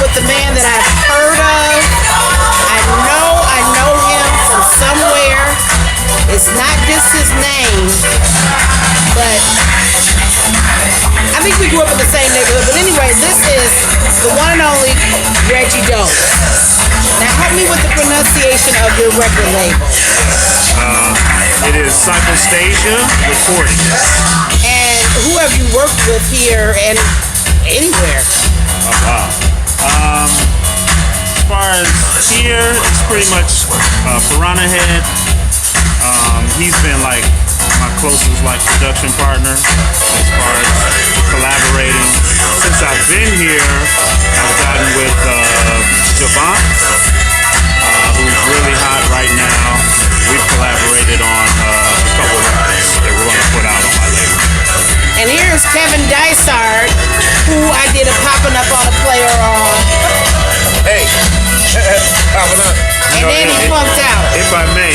with the man that I've heard of. I know him from somewhere. It's not just his name, but I think we grew up in the same neighborhood. But anyway, this is the one and only Reggie Dokes. Now help me with the pronunciation of your record label. It is Cyclostasia Recording. And who have you worked with here and anywhere? Oh, wow. As far as here, it's pretty much Piranha Head. He's been like my closest production partner as far as collaborating. Since I've been here, I've gotten with Javant, who's really hot right now. We've collaborated on a couple of records that we're going to put out on my label. And here's Kevin Dysart, who I did a Poppin' Up on a Playa on. Hey, popping up. And then he funked out. If I may,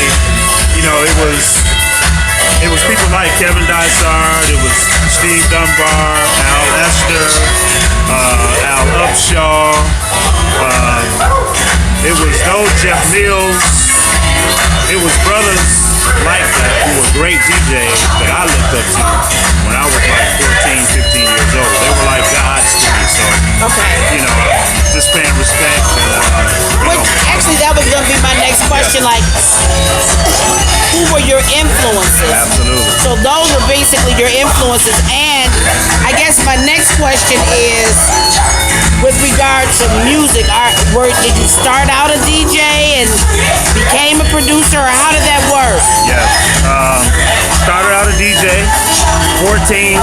it was people like Kevin Dysart, it was Steve Dunbar, Al Esther, Al Upshaw, it was those Jeff Mills. It was brothers like that who were great DJs that I looked up to when I was like 14, 15 years old. They were like gods to me, so just paying respect. Actually, that was going to be my next question. Like, who were your influences? Absolutely. So those were basically your influences. And I guess my next question is, with regard to music, did you start out a DJ and became a producer, or how did that work? Yes. Started out a DJ, 14.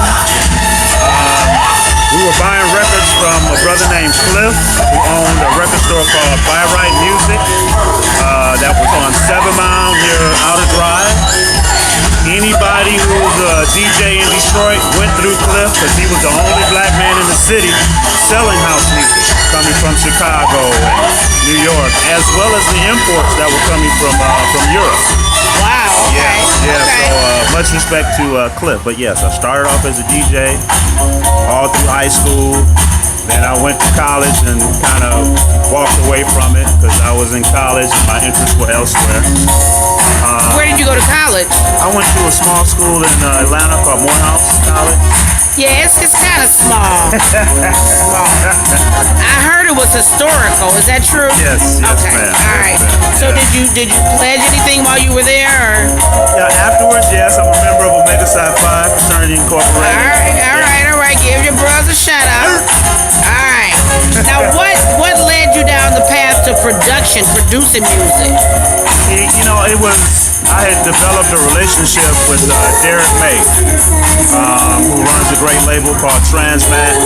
We were buying records from a brother named Cliff, who owned a record store called Buy Right Music. That was on 7 Mile near Outer Drive. Anybody who was a DJ in Detroit went through Cliff because he was the only black man in the city selling house music, coming from Chicago and New York, as well as the imports that were coming from Europe. Wow. Okay. Yeah. Okay. So much respect to Cliff. But yes, I started off as a DJ all through high school. Then I went to college and kind of walked away from it because I was in college and my interests were elsewhere. Where did you go to college? I went to a small school in Atlanta called Morehouse College. Yeah, it's kind of small. I heard it was historical. Is that true? Yes. Okay. Ma'am. All right. So did you pledge anything while you were there? Or? Yeah. Afterwards, yes. I'm a member of Omega Psi Phi Fraternity Incorporated. All right. Give your bros a shout out. All right. Now, what led you down the path to producing music? It was. I had developed a relationship with Derek May, who runs a great label called Transmat,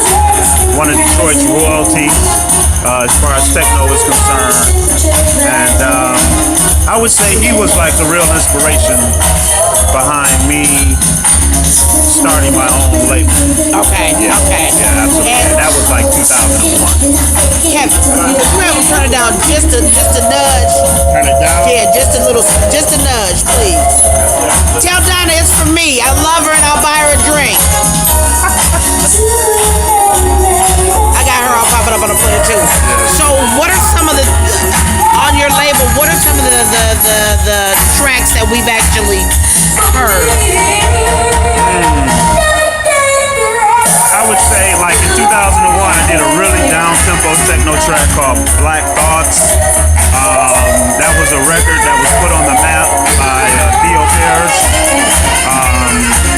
one of Detroit's royalties as far as techno is concerned. And I would say he was like the real inspiration behind me starting my own label. Okay. Yeah, Okay. Yeah, absolutely. And that was like 2001. Kevin, you ever turn it down just a nudge? Turn it down? Yeah, just a nudge, please. Tell Dinah it's for me. I love her and I'll buy her a drink. I got her all popping up on the plate too. So what are some of the, on your label, what are some of the tracks that we've actually heard? I would say like in 2001 I did a really down-tempo techno track called Black Thoughts. That was a record that was put on the map by Theo Ayers.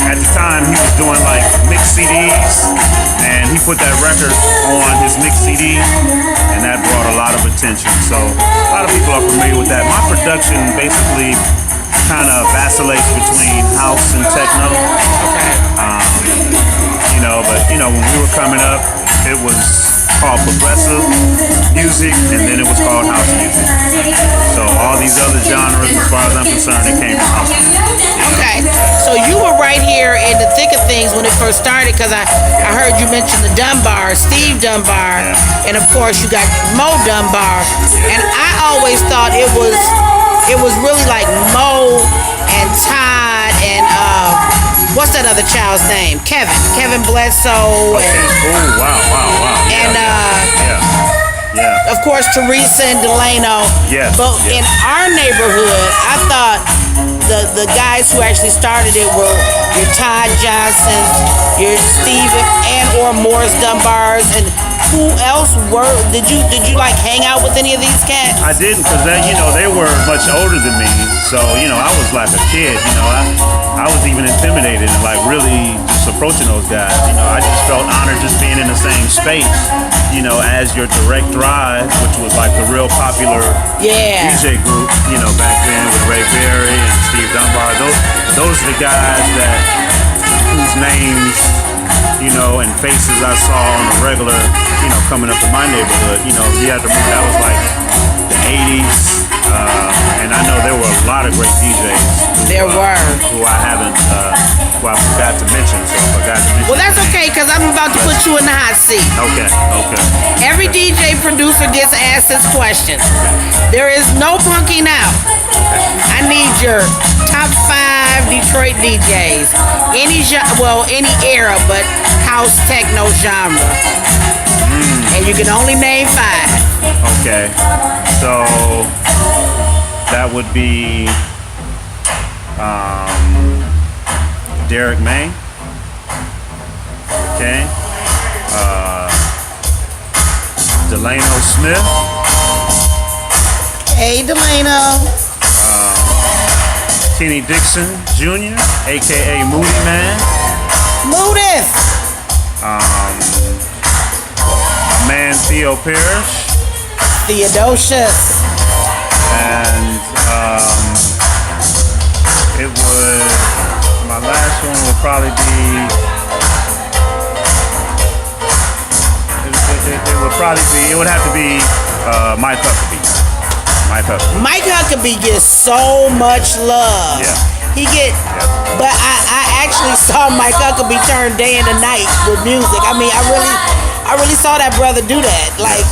At the time he was doing like mixed CDs, and he put that record on his mixed CD, and that brought a lot of attention. So a lot of people are familiar with that. My production basically kind of vacillates between house and techno. But when we were coming up, it was called progressive music, and then it was called house music. So all these other genres, as far as I'm concerned, it came from house music. Okay, so you were right here in the thick of things when it first started, because I heard you mention the Dunbar, Steve Dunbar, and of course you got Mo Dunbar, and I always thought it was really like Mo and Todd and what's that other child's name? Kevin Bledsoe. Okay. Oh, wow. And Yeah. Of course, Teresa and Delano. Yes, But yes. in our neighborhood, I thought the guys who actually started it were your Todd Johnsons, your Steve and or Morris Dunbars, and who else were? Did you like hang out with any of these cats? I didn't, because they were much older than me. So, I was like a kid. I was even intimidated and like really just approaching those guys. I just felt honored just being in the same space. As your direct drive, which was like the real popular DJ group. Back then with Ray Berry and Steve Dunbar. Those are the guys whose names, and faces I saw on the regular, coming up in my neighborhood. You had to remember that was like the 80s, and I know there were a lot of great DJs. Who I haven't, who I forgot to mention. So I forgot to mention. Well, that's okay, because I'm about to put you in the hot seat. Okay. Every DJ producer gets asked this question. There is no punking out. I need your top 5 Detroit DJs. Any era, but house techno genre. And you can only name 5. Okay. So that would be Derek May. Okay. Delano Smith. Hey, Delano. Kenny Dixon Jr., aka Moody Man. Moodis. My man Theo Parrish. Theodosius. And my last one would probably be. It would have to be Mike Huckabee. Mike Huckabee gets so much love. Yeah. But I actually saw Mike Huckabee turn day into night with music. I mean, I really saw that brother do that. Like,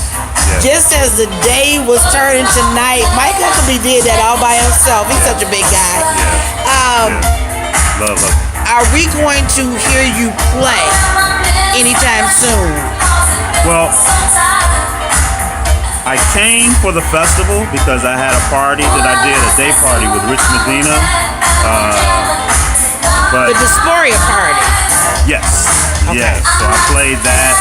just as the day was turning to night, Mike Huckabee did that all by himself. He's such a big guy. Love. Are we going to hear you play anytime soon? Well, I came for the festival because I had a party that I did, a day party with Rich Medina. But The Dysphoria party. Yes. Okay. Yes. So I played that.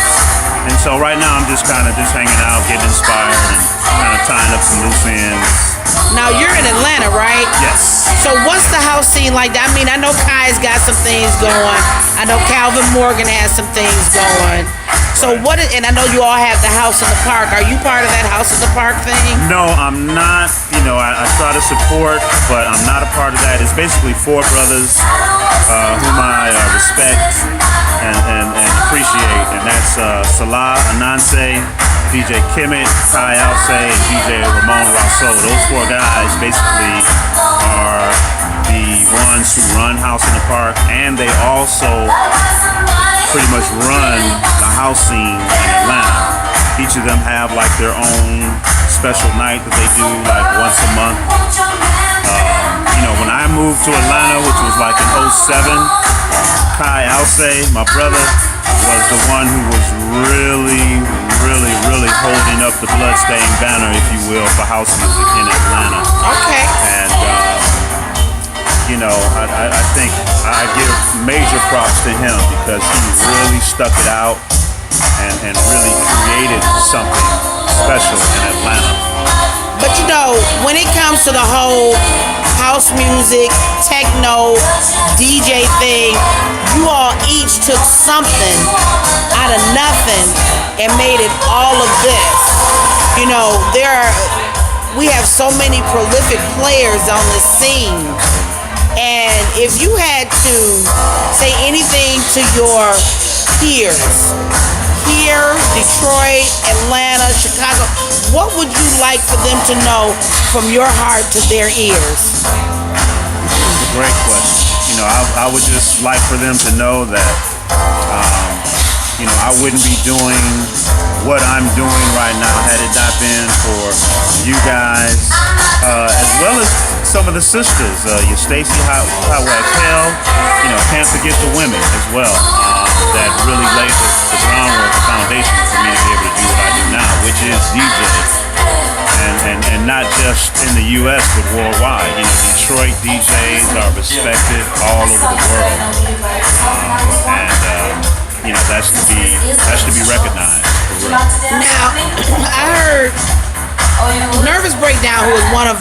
And so right now I'm just kind of hanging out, getting inspired, and kind of tying up some loose ends. Now you're in Atlanta, right? Yes. So what's the house scene like? I mean, I know Kai's got some things going. I know Calvin Morgan has some things going. So and I know you all have the House in the Park. Are you part of that House in the Park thing? No, I'm not. I try to support, but I'm not a part of that. It's basically 4 brothers whom I respect and appreciate, and that's Salah Ananse, DJ Kimmit, Kai Alce, and DJ Ramon Rousseau. Those 4 guys basically are the ones who run House in the Park, and they also pretty much run the house scene in Atlanta. Each of them have like their own special night that they do like once a month. When I moved to Atlanta, which was like in 07, Kai Alce, my brother, was the one who was really holding up the bloodstained banner, if you will, for house music in Atlanta. Okay. And I think I give major props to him because he really stuck it out and really created something special in Atlanta. But when it comes to the whole house music, techno, DJ thing, you all each took something out of nothing and made it all of this. We have so many prolific players on the scene. And if you had to say anything to your peers here, Detroit, Atlanta, Chicago, what would you like for them to know from your heart to their ears? Great question. I would just like for them to know that, I wouldn't be doing what I'm doing right now had it not been for you guys, as well as some of the sisters, your Stacy Hotwax Hell, can't forget the women as well, that really laid the groundwork, the foundation for me to be able to do what I do now, which is DJ. U.S. but worldwide. You know, Detroit DJs are respected all over the world, and you know that's to be recognized. For real. Now, I heard Nervous Breakdown, who is one of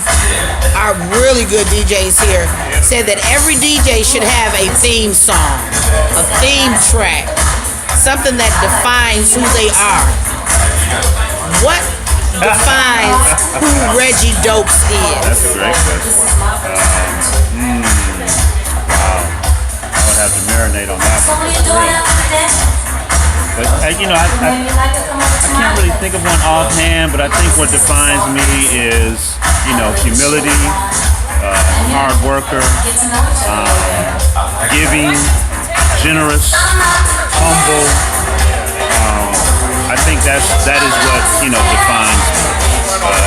our really good DJs here, said that every DJ should have a theme song, a theme track, something that defines who they are. What defines who Reggie Dokes is? That's a great question. Wow, I would have to marinate on that one. But you know, I can't really think of one offhand. But I think what defines me is, you know, humility, hard worker, giving, generous, humble. I think that is what, you know, defines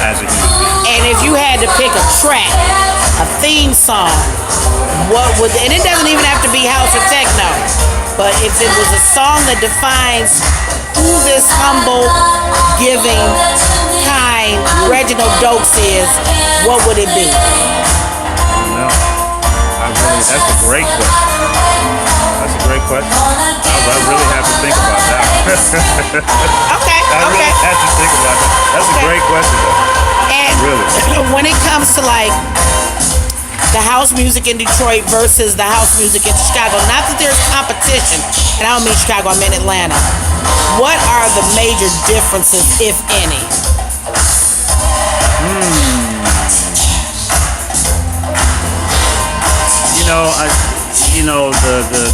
as a human being. And if you had to pick a track, a theme song, what would? And it doesn't even have to be house or techno. But if it was a song that defines who this humble, giving, kind Reginald Dokes is, what would it be? No, that's a great question. That's a great question. I really have to think about that. Okay. I really have to think about that. That's a great question, though. And really, when it comes to like the house music in Detroit versus the house music in Chicago, not that there's competition, and I don't mean Chicago, I mean Atlanta. What are the major differences, if any? You know,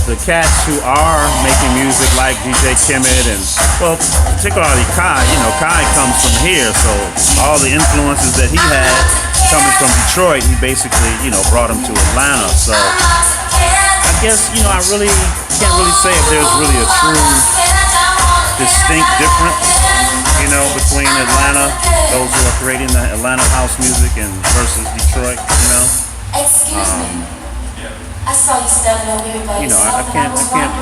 the cats who are making music like DJ Kemet and, well, particularly Kai. You know, Kai comes from here, so all the influences that he had coming from Detroit, he basically, you know, brought them to Atlanta. So I guess, you know, I really can't really say if there's really a true distinct difference, you know, between Atlanta, those who are creating the Atlanta house music, and versus Detroit, you know. Excuse me. I saw you stepping over here by You know, I can't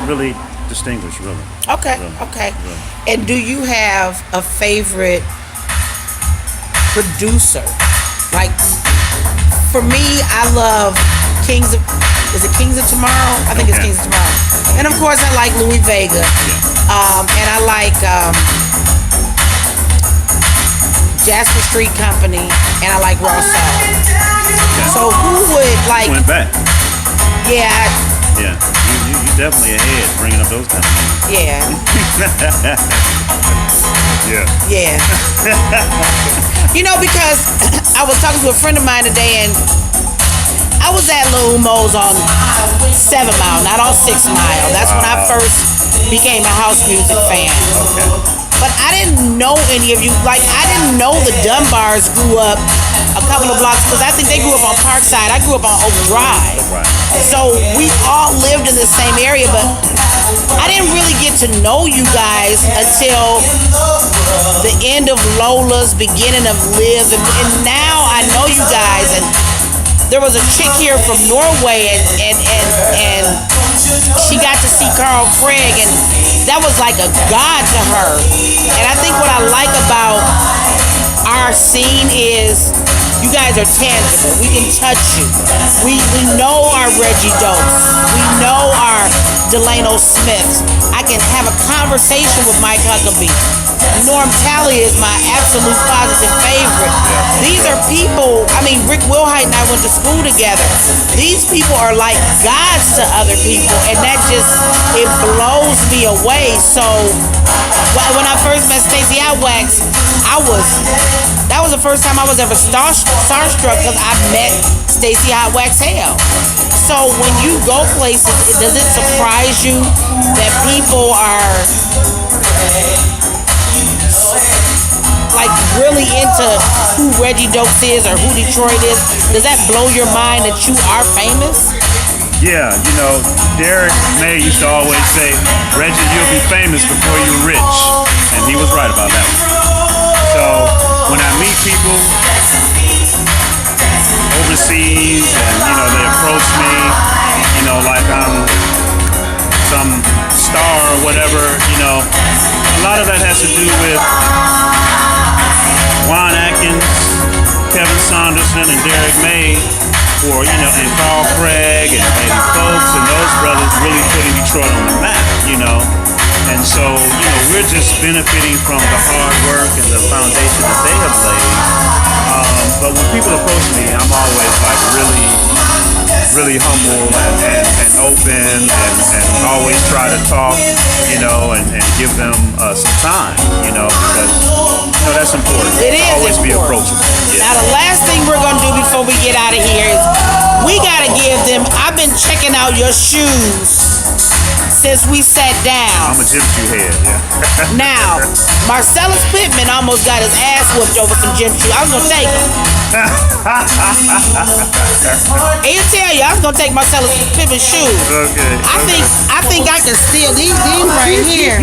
really distinguish, really. Okay, Really. okay. Really. And do you have a favorite producer? Like, for me, I love Kings of Tomorrow? I think it's Okay. Kings of Tomorrow. And of course, I like Louis Vega. And I like Jasper Street Company, and I like Raw Soul. So who would like? Went back. Yeah, Yeah, you definitely ahead bringing up those kind of things. yeah, Yeah. yeah. You know, because I was talking to a friend of mine today, and I was at Lil Mo's on 7 Mile, not on 6 Mile. That's when I first became a house music fan. Okay. But I didn't know any of you. Like, I didn't know the Dunbars grew up a couple of blocks, because I think they grew up on Parkside. I grew up on Oak Drive. Right. So we all lived in the same area, but I didn't really get to know you guys until the end of Lola's, beginning of Liv, and now I know you guys. And there was a chick here from Norway, and she got to see Carl Craig, and that was like a god to her. And I think what I like about our scene is you guys are tangible. We can touch you. We know our Reggie Dokes. We know our Delano Smiths. I can have a conversation with Mike Huckabee. Norm Talley is my absolute positive favorite. These are people, I mean, Rick Wilhite and I went to school together. These people are like gods to other people, and that just, it blows me away. So when I first met Stacey Hotwax, that was the first time I was ever starstruck, because I met Stacey Hotwax Hale. So when you go places, does it surprise you that people are like really into who Reggie Dokes is or who Detroit is? Does that blow your mind that you are famous? Yeah, you know, Derek May used to always say, Reggie, you'll be famous before you're rich. And he was right about that one. So when I meet people overseas and, you know, they approach me, you know, like I'm some star or whatever, you know, a lot of that has to do with Juan Atkins, Kevin Saunderson and Derek May for, and Carl Craig and folks and those brothers really putting Detroit on the map, And so, we're just benefiting from the hard work and the foundation that they have laid. But when people approach me, I'm always like really humble and open and always try to talk, and give them some time, because, that's important. It is always important. Be approachable. Yeah. Now, the last thing we're going to do before we get out of here is we got to give them, I've been checking out your shoes since we sat down. I'm a gym shoe head, yeah. Now, Marcellus Pittman almost got his ass whooped over some gym shoes. I was going to take them. He'll tell you, I was going to take Marcellus Pittman's shoes. Okay. I think I can steal these right here.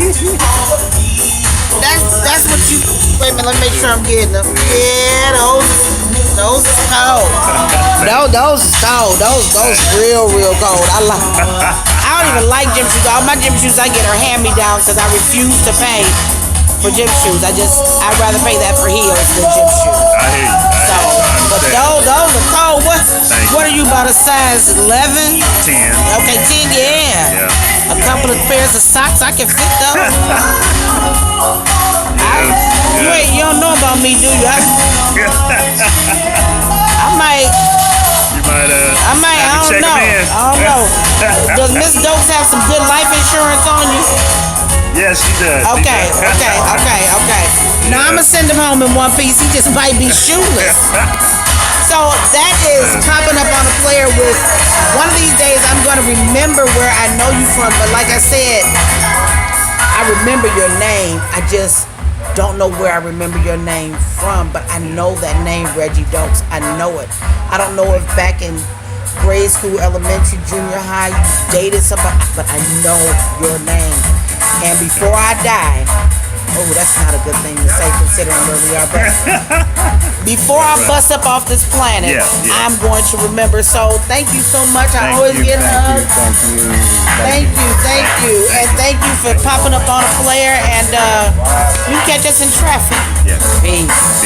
That's what you. Wait a minute, let me make sure I'm getting them. Yeah, those is cold. Those is cold. Those real cold. I don't even like gym shoes. All my gym shoes I get are hand me down because I refuse to pay for gym shoes. I'd rather pay that for heels than gym shoes. I hear you. But those are cold. What are you, about a size 11? 10. Okay, 10. Yeah. A couple of pairs of socks, I can fit those. You don't know about me, do you? I might. I don't know. Does Miss Dokes have some good life insurance on you? Yes, she does. Okay. Now I'm gonna send him home in one piece. He just might be shoeless. So that is popping up on a player with one of these days I'm gonna remember where I know you from, but like I said, I remember your name. I just don't know where I remember your name from, but I know that name, Reggie Dokes. I know it. I don't know if back in grade school, elementary, junior high, you dated somebody, but I know your name. And before I die, that's not a good thing to say considering where we are, but before I bust up off this planet, I'm going to remember. So thank you so much. I always get hugs. Thank you. And thank you for popping up on a player, and you catch us in traffic. Yes. Peace.